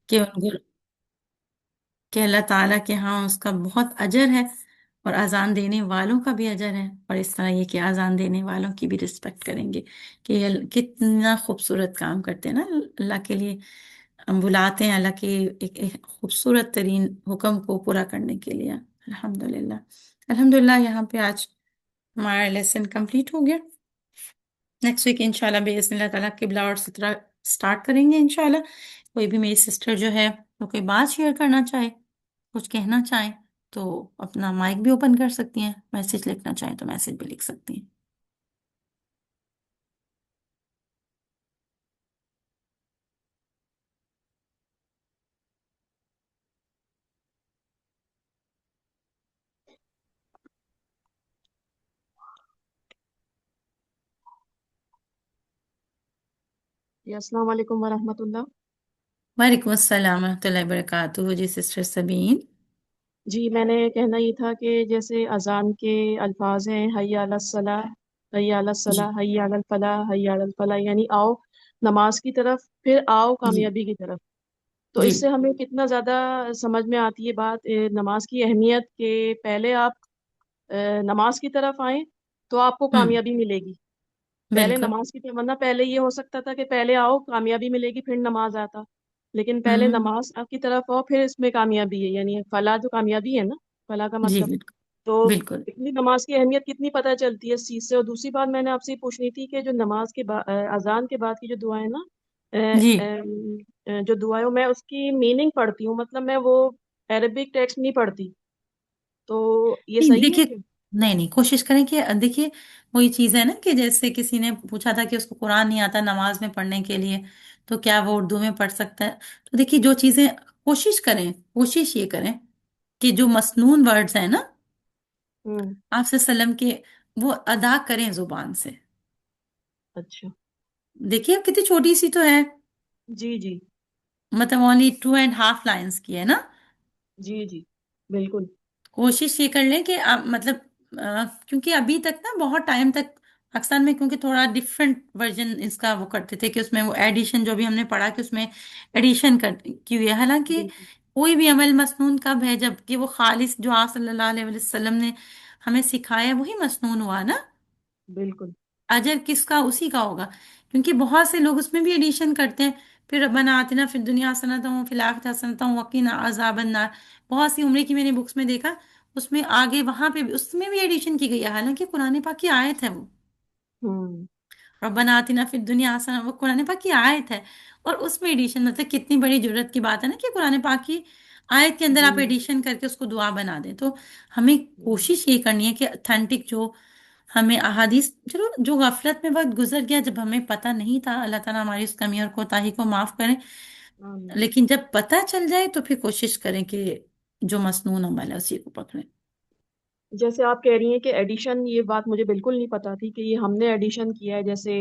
کہ ان کہ اللہ تعالیٰ کے ہاں اس کا بہت اجر ہے، اور اذان دینے والوں کا بھی اجر ہے، اور اس طرح یہ کہ اذان دینے والوں کی بھی رسپیکٹ کریں گے، کہ یہ کتنا خوبصورت کام کرتے ہیں نا، اللہ کے لیے ہم بلاتے ہیں اللہ کے ایک خوبصورت ترین حکم کو پورا کرنے کے لیے۔ الحمدللہ، الحمدللہ یہاں پہ آج ہمارا لیسن کمپلیٹ ہو گیا۔ نیکسٹ ویک انشاءاللہ بإذن اللہ تعالیٰ قبلہ اور سترہ سٹارٹ کریں گے انشاءاللہ۔ کوئی بھی میری سسٹر جو ہے وہ کوئی بات شیئر کرنا چاہے، کچھ کہنا چاہیں، تو اپنا مائک بھی اوپن کر سکتی ہیں، میسج لکھنا چاہیں تو میسج بھی لکھ سکتی ہیں۔ جی السلام علیکم ورحمۃ اللہ۔ وعلیکم السلام ورحمۃ اللہ وبرکاتہ، جی سسٹر سبین۔ جی میں نے کہنا یہ تھا کہ جیسے اذان کے الفاظ ہیں حی علی الصلاح، حی علی جی الصلاح، حی علی الفلاح، حی علی الفلاح، یعنی آؤ نماز کی طرف، پھر آؤ جی کامیابی کی طرف۔ تو جی اس سے ہمیں کتنا زیادہ سمجھ میں آتی ہے بات نماز کی اہمیت، کہ پہلے آپ نماز کی طرف آئیں تو آپ کو ہوں، کامیابی ملے گی۔ پہلے بالکل، نماز کی طرف، ورنہ پہلے یہ ہو سکتا تھا کہ پہلے آؤ کامیابی ملے گی پھر نماز آتا، لیکن پہلے ہوں، نماز آپ کی طرف آؤ پھر اس میں کامیابی ہے، یعنی فلاح جو کامیابی ہے نا، فلاح کا جی مطلب۔ بالکل، تو بالکل، اتنی نماز کی اہمیت کتنی پتہ چلتی ہے اس چیز سے۔ اور دوسری بات میں نے آپ سے یہ پوچھنی تھی کہ جو نماز کے بعد اذان کے بعد کی جو دعائیں نا، جی جو دعائیں میں اس کی میننگ پڑھتی ہوں، مطلب میں وہ عربک ٹیکسٹ نہیں پڑھتی، تو یہ نہیں صحیح ہے دیکھیے، کہ؟ نہیں نہیں، کوشش کریں کہ دیکھیے، وہی چیز ہے نا کہ جیسے کسی نے پوچھا تھا کہ اس کو قرآن نہیں آتا نماز میں پڑھنے کے لیے، تو کیا وہ اردو میں پڑھ سکتا ہے؟ تو دیکھیے جو چیزیں، کوشش کریں، کوشش یہ کریں کہ جو مسنون ورڈز ہیں نا ہوں۔ آپ سے وسلم کے، وہ ادا کریں زبان سے۔ اچھا۔ دیکھیے اب کتنی چھوٹی سی تو ہے، جی جی مطلب اونلی 2.5 لائنس کی ہے نا۔ جی جی بالکل۔ کوشش یہ کر لیں کہ آپ مطلب کیونکہ ابھی تک نا بہت ٹائم تک پاکستان میں، کیونکہ تھوڑا ڈفرینٹ ورژن اس کا وہ کرتے تھے کہ اس میں وہ ایڈیشن، جو بھی ہم نے پڑھا کہ اس میں ایڈیشن کی ہوئی ہے، حالانکہ بالکل کوئی بھی عمل مسنون کب ہے؟ جب کہ وہ خالص جو آپ صلی اللہ علیہ وسلم نے ہمیں سکھایا وہی مسنون ہوا نا۔ بالکل اجر کس کا؟ اسی کا ہوگا، کیونکہ بہت سے لوگ اس میں بھی ایڈیشن کرتے ہیں، پھر ربنا آتنا فی الدنیا حسنۃ وفی الآخرۃ حسنۃ وقنا عذاب النار۔ بہت سی عمرے کی میں نے بکس میں دیکھا، اس میں آگے وہاں پہ اس میں بھی ایڈیشن کی گئی ہے، حالانکہ قرآن پاک کی آیت ہے وہ، ہوں ربنا آتنا فی الدنیا حسنہ، وہ قرآن پاک کی آیت ہے، اور اس میں ایڈیشن، مطلب کتنی بڑی جرت کی بات ہے نا کہ قرآن پاک کی آیت کے اندر جی آپ ایڈیشن کر کے اس کو دعا بنا دیں۔ تو ہمیں کوشش یہ کرنی ہے کہ اتھینٹک جو ہمیں احادیث، چلو جو غفلت میں وقت گزر گیا جب ہمیں پتہ نہیں تھا، اللہ تعالیٰ ہماری اس کمی اور کوتاہی کو معاف کریں، آمین۔ لیکن جب پتہ چل جائے تو پھر کوشش کریں کہ جو مسنون عمل ہے اسی کو پکڑیں۔ جیسے آپ کہہ رہی ہیں کہ ایڈیشن، یہ بات مجھے بالکل نہیں پتا تھی کہ یہ ہم نے ایڈیشن کیا ہے، جیسے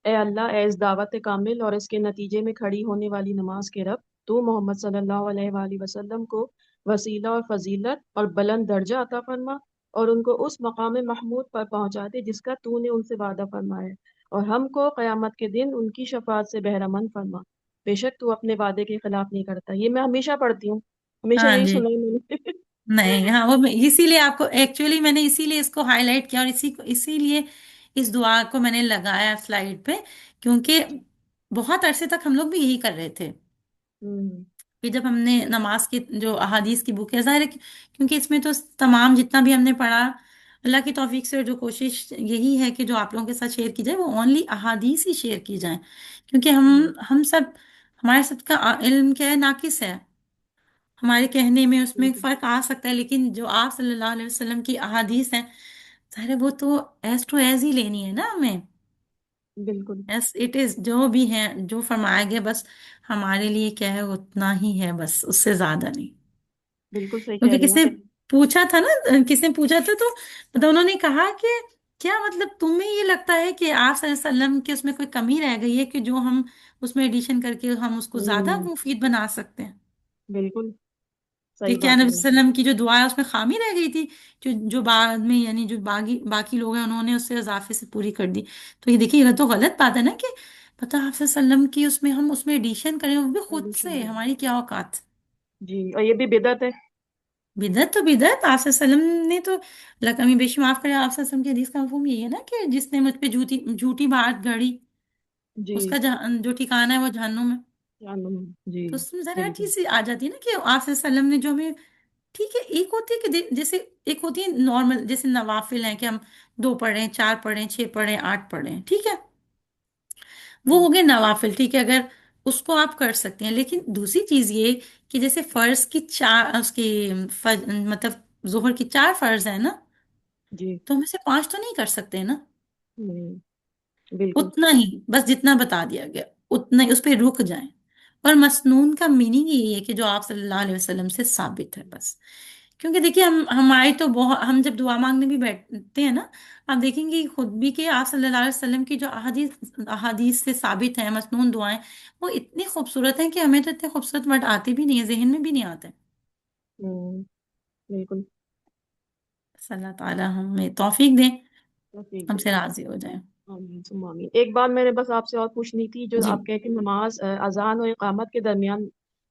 اے اللہ، اے اس دعوت کامل اور اس کے نتیجے میں کھڑی ہونے والی نماز کے رب، تو محمد صلی اللہ علیہ وآلہ وسلم کو وسیلہ اور فضیلت اور بلند درجہ عطا فرما، اور ان کو اس مقام محمود پر پہنچا دے جس کا تو نے ان سے وعدہ فرمایا ہے، اور ہم کو قیامت کے دن ان کی شفاعت سے بہرہ مند فرما، بے شک تو اپنے وعدے کے خلاف نہیں کرتا۔ یہ میں ہمیشہ پڑھتی ہوں، ہمیشہ ہاں یہی جی، سنا ہے میں نے۔ نہیں ہاں، وہ اسی لیے آپ کو ایکچولی میں نے اسی لیے اس کو ہائی لائٹ کیا، اور اسی لیے اس دعا کو میں نے لگایا سلائیڈ پہ، کیونکہ بہت عرصے تک ہم لوگ بھی یہی کر رہے تھے ہوں کہ جب ہم نے نماز کی جو احادیث کی بک ہے، ظاہر ہے کیونکہ اس میں تو تمام جتنا بھی ہم نے پڑھا اللہ کی توفیق سے، جو کوشش یہی ہے کہ جو آپ لوگوں کے ساتھ شیئر کی جائے وہ اونلی احادیث ہی شیئر کی جائیں، کیونکہ ہم سب، ہمارے سب کا علم کیا ہے؟ ناقص ہے، ہمارے کہنے میں اس میں بالکل فرق آ سکتا ہے، لیکن جو آپ صلی اللہ علیہ وسلم کی احادیث ہیں، ظاہر ہے وہ تو ایز ٹو ایز ہی لینی ہے نا ہمیں، بالکل ایس اٹ از، جو بھی ہے جو فرمایا گیا بس ہمارے لیے کیا ہے اتنا ہی ہے، بس اس سے زیادہ نہیں۔ بالکل صحیح کہہ کیونکہ رہی کس ہیں نے آپ۔ پوچھا تھا نا، کس نے پوچھا تھا تو مطلب انہوں نے کہا کہ کیا مطلب تمہیں یہ لگتا ہے کہ آپ صلی اللہ علیہ وسلم کے اس میں کوئی کمی رہ گئی ہے کہ جو ہم اس میں ایڈیشن کر کے ہم اس کو زیادہ ہوں مفید بنا سکتے ہیں؟ بالکل کہ صحیح کیا بات نبی ہے۔ صلی اللہ علیہ وسلم کی جو دعا ہے اس میں خامی رہ گئی تھی، جو بعد میں یعنی جو باقی لوگ ہیں انہوں نے اس سے اضافے سے پوری کر دی؟ تو یہ دیکھیے، یہ تو غلط بات ہے نا کہ پتہ آپ صلی اللہ علیہ وسلم کی اس میں ہم اس میں ایڈیشن کریں، وہ بھی خود ایڈیشن سے، کریں، ہماری کیا اوقات؟ جی، اور یہ بھی بدعت ہے۔ بدعت تو بدعت، آپ صلی اللہ علیہ وسلم نے تو، اللہ کمی بیشی معاف کرے، آپ صلی اللہ علیہ وسلم کی حدیث کا مفہوم یہی ہے نا کہ جس نے مجھ پہ جھوٹی بات گڑی، جی، اس کا جو ٹھکانہ ہے وہ جہنم ہے۔ جانم، جی، تو اس میں ذرا بالکل، چیز آ جاتی ہے نا کہ آپ صلی اللہ علیہ وسلم نے جو ہمیں، ٹھیک ہے ایک ہوتی ہے کہ جیسے ایک ہوتی ہے نارمل جیسے نوافل ہیں کہ ہم 2 پڑھیں، 4 پڑھیں، 6 پڑھیں، 8 پڑھیں، ٹھیک ہے، وہ جی، ہو گئے نوافل، ٹھیک ہے، اگر اس کو آپ کر سکتے ہیں، لیکن دوسری چیز یہ کہ جیسے فرض کی چار اس کی مطلب ظہر کی 4 فرض ہیں نا، جی، تو ہم اسے 5 تو نہیں کر سکتے نا، ہوں، بالکل، اتنا ہی بس جتنا بتا دیا گیا اتنا ہی اس پہ رک جائیں۔ اور مسنون کا میننگ یہی ہے کہ جو آپ صلی اللہ علیہ وسلم سے ثابت ہے بس، کیونکہ دیکھیے ہماری تو بہت، ہم جب دعا مانگنے بھی بیٹھتے ہیں نا، آپ دیکھیں گے خود بھی کہ آپ صلی اللہ علیہ وسلم کی جو احادیث سے ثابت ہیں مسنون دعائیں، وہ اتنی خوبصورت ہیں کہ ہمیں تو اتنے خوبصورت ورڈ آتے بھی نہیں ہیں، ذہن میں بھی نہیں آتے۔ ہوں، بالکل، صلی اللہ تعالیٰ ہمیں توفیق دیں، ٹھیک ہم ہے، سے راضی ہو جائیں۔ آمین ثم آمین۔ ایک بات میں نے بس آپ سے اور پوچھنی تھی، جو جی۔ آپ کہہ کہ نماز اذان اور اقامت کے درمیان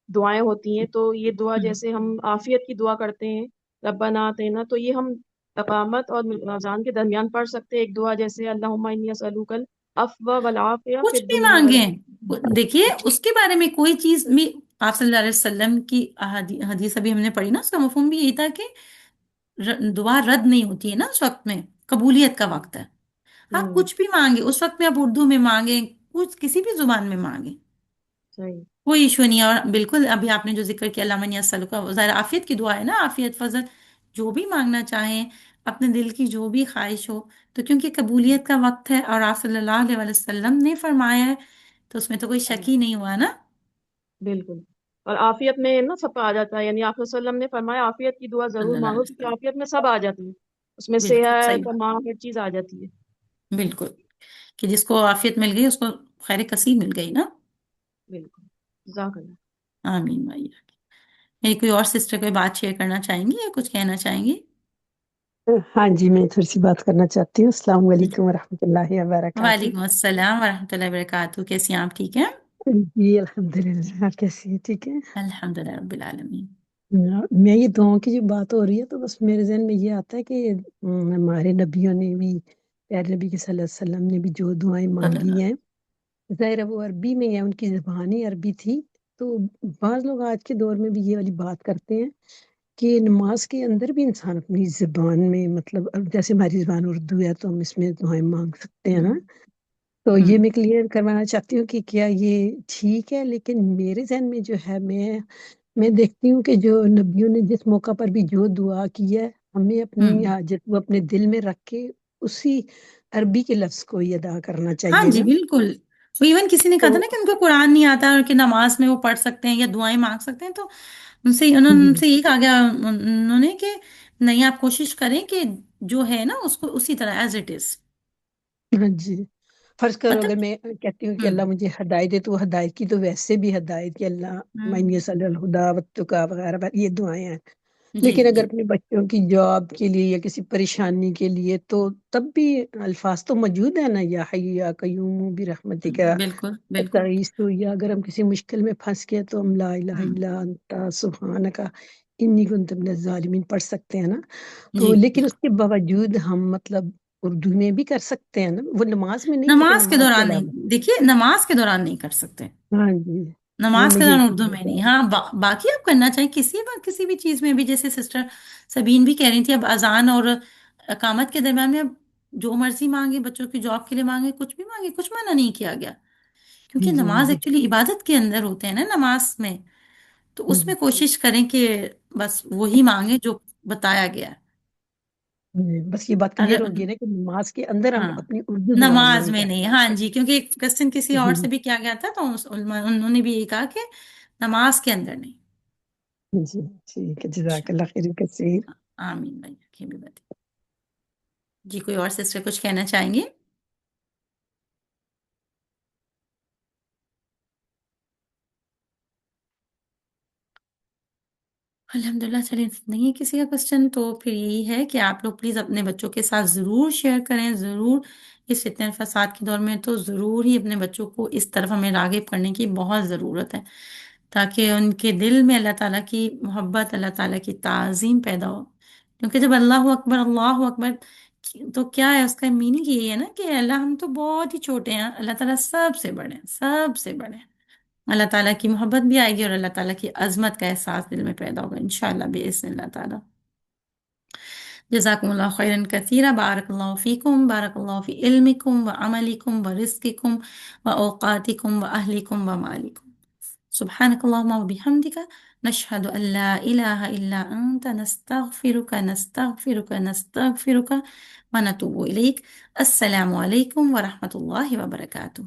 دعائیں ہوتی ہیں، تو یہ دعا ہم۔ جیسے ہم عافیت کی دعا کرتے ہیں، ربنا آتینا، تو یہ ہم اقامت اور اذان کے درمیان پڑھ سکتے ہیں ایک دعا جیسے اللہم انی اسألوک العفو والعافیہ فی کچھ بھی الدنیا مانگیں، دیکھیے اس کے بارے میں کوئی چیز بھی، آپ صلی اللہ علیہ وسلم کی حدیث ابھی ہم نے پڑھی نا، اس کا مفہوم بھی یہی تھا کہ دعا رد نہیں ہوتی ہے نا اس وقت میں، قبولیت کا وقت ہے، آپ ہوں، کچھ بھی مانگیں اس وقت میں، آپ اردو میں مانگیں، کچھ کسی بھی زبان میں مانگیں، صحیح، کوئی ایشو نہیں ہے۔ اور بالکل ابھی آپ نے جو ذکر کیا علامہ نیاز کا، ظاہر عافیت کی دعا ہے نا، عافیت فضل، جو بھی مانگنا چاہیں اپنے دل کی جو بھی خواہش ہو، تو کیونکہ قبولیت کا وقت ہے اور آپ صلی اللہ علیہ وسلم نے فرمایا ہے، تو اس میں تو کوئی شک ہی نہیں ہوا نا۔ بالکل، اور عافیت میں نا سب آ جاتا ہے، یعنی آپ صلی اللہ علیہ وسلم نے فرمایا عافیت کی دعا صلی ضرور اللہ علیہ مانگو، کیونکہ وسلم، عافیت میں سب آ جاتی ہے، اس میں بالکل صحیح صحت، بات، ماں، ہر چیز آ جاتی ہے۔ بالکل، کہ جس کو عافیت مل گئی اس کو خیر کثیر مل گئی نا۔ بالکل، جزاک اللہ۔ آمین بھائی۔ میری کوئی اور سسٹر کوئی بات شیئر کرنا چاہیں گی یا کچھ کہنا چاہیں گی؟ ہاں جی، میں تھوڑی سی بات کرنا چاہتی ہوں۔ السلام علیکم ورحمۃ اللہ وبرکاتہ۔ وعلیکم السلام ورحمۃ اللہ وبرکاتہ، کیسی ہیں آپ؟ ٹھیک ہیں؟ جی الحمد للہ، آپ کیسی ہیں؟ ٹھیک ہے۔ الحمد للہ رب العالمین۔ میں یہ دعاؤں کی جو بات ہو رہی ہے تو بس میرے ذہن میں یہ آتا ہے کہ ہمارے نبیوں نے بھی، پیارے نبی کے صلی اللہ علیہ وسلم نے بھی جو دعائیں صلی اللہ مانگی ہیں، ظاہر ہے وہ عربی میں ہے، ان کی زبان ہی عربی تھی، تو بعض لوگ آج کے دور میں بھی یہ والی بات کرتے ہیں کہ نماز کے اندر بھی انسان اپنی زبان میں، مطلب اب جیسے ہماری زبان اردو ہے تو ہم اس میں دعائیں مانگ سکتے ہیں نا، ہم۔ تو ہم۔ یہ میں کلیئر کروانا چاہتی ہوں کہ کیا یہ ٹھیک ہے؟ لیکن میرے ذہن میں جو ہے، میں دیکھتی ہوں کہ جو نبیوں نے جس موقع پر بھی جو دعا کی ہے، ہمیں ہم۔ اپنی حاجت وہ اپنے دل میں رکھ کے اسی عربی کے لفظ کو ہی ادا کرنا ہاں چاہیے جی نا۔ بالکل، وہ ایون کسی نے کہا تو تھا نا کہ ان کو قرآن نہیں آتا اور کہ نماز میں وہ پڑھ سکتے ہیں یا دعائیں مانگ سکتے ہیں، تو جی، ان سے یہ کہا گیا انہوں نے کہ نہیں، آپ کوشش کریں کہ جو ہے نا اس کو اسی طرح ایز اٹ از، ہاں جی، فرض کرو مطلب اگر میں کہتی ہوں کہ ہم۔ اللہ مجھے ہدایت دے، تو وہ ہدایت کی تو ویسے بھی ہدایت کہ اللہ ہم۔ من صلی الہدا وتقا وغیرہ یہ دعائیں ہیں، جی لیکن اگر جی، اپنے بچوں کی جاب کے لیے یا کسی پریشانی کے لیے تو تب بھی الفاظ تو موجود ہے نا، یا حی یا قیوم برحمتک بالکل بالکل۔ استغیث، تو یا اگر ہم کسی مشکل میں پھنس گئے تو ہم لا الہ ہم۔ الا انت سبحانک انی کنت من الظالمین پڑھ سکتے ہیں نا، تو جی لیکن اس بالکل، کے باوجود ہم مطلب اردو میں بھی کر سکتے ہیں نا، وہ نماز میں نہیں لیکن نماز کے نماز کے دوران نہیں، علاوہ۔ دیکھیے نماز کے دوران نہیں کر سکتے، ہاں جی، وہ نماز میں کے یہی دوران اردو کہنا میں چاہ نہیں، رہی ہاں باقی آپ کرنا چاہیں کسی بھی چیز میں بھی، جیسے سسٹر سبین بھی کہہ رہی تھی، اب اذان اور اقامت کے درمیان میں اب جو مرضی مانگے، بچوں کی جاب کے لیے مانگے، کچھ بھی مانگے، کچھ منع نہیں کیا گیا، کیونکہ ہوں۔ جی نماز جی ایکچولی عبادت کے اندر ہوتے ہیں نا نماز میں، تو اس میں کوشش کریں کہ بس وہی مانگے جو بتایا گیا ہے۔ بس یہ بات کلیئر اگر ہوگی نا کہ نماز کے اندر ہم ہاں اپنی اردو زبان میں نماز نہیں میں کر نہیں، ہاں سکتے۔ جی، کیونکہ ایک کوشچن کسی اور سے بھی کیا گیا تھا، تو انہوں نے بھی یہی کہا کہ نماز کے اندر نہیں۔ جی ٹھیک ہے، جزاک اچھا، اللہ خیر کثیر۔ آمین بھائی کی بھی بات۔ جی کوئی اور سسٹر کچھ کہنا چاہیں گے؟ الحمدللہ. چلیے نہیں ہے کسی کا کوشچن تو پھر یہی ہے کہ آپ لوگ پلیز اپنے بچوں کے ساتھ ضرور شیئر کریں، ضرور. اس فتنہ فساد کے دور میں تو ضرور ہی اپنے بچوں کو اس طرف ہمیں راغب کرنے کی بہت ضرورت ہے، تاکہ ان کے دل میں اللہ تعالیٰ کی محبت، اللہ تعالیٰ کی تعظیم پیدا ہو. کیونکہ جب اللہ اکبر تو کیا ہے اس کا میننگ یہی ہے نا کہ اللہ ہم تو بہت ہی چھوٹے ہیں، اللہ تعالیٰ سب سے بڑے ہیں، سب سے بڑے ہیں. اللہ تعالیٰ کی محبت بھی آئے گی اور اللہ تعالیٰ کی عظمت کا احساس دل میں پیدا ہوگا انشاءاللہ بإذن اللہ تعالیٰ. جزاکم اللہ خیرا کثیرا. بارک اللہ فیکم، بارک اللہ فی علمکم و عملکم و رزقکم و اوقاتکم و اہلکم و مالکم. سبحانک اللہم و بحمدک نشہد ان لا الہ الا انت نستغفرک نستغفرک نستغفرک و نتوب الیک. السلام علیکم ورحمۃ اللہ وبرکاتہ.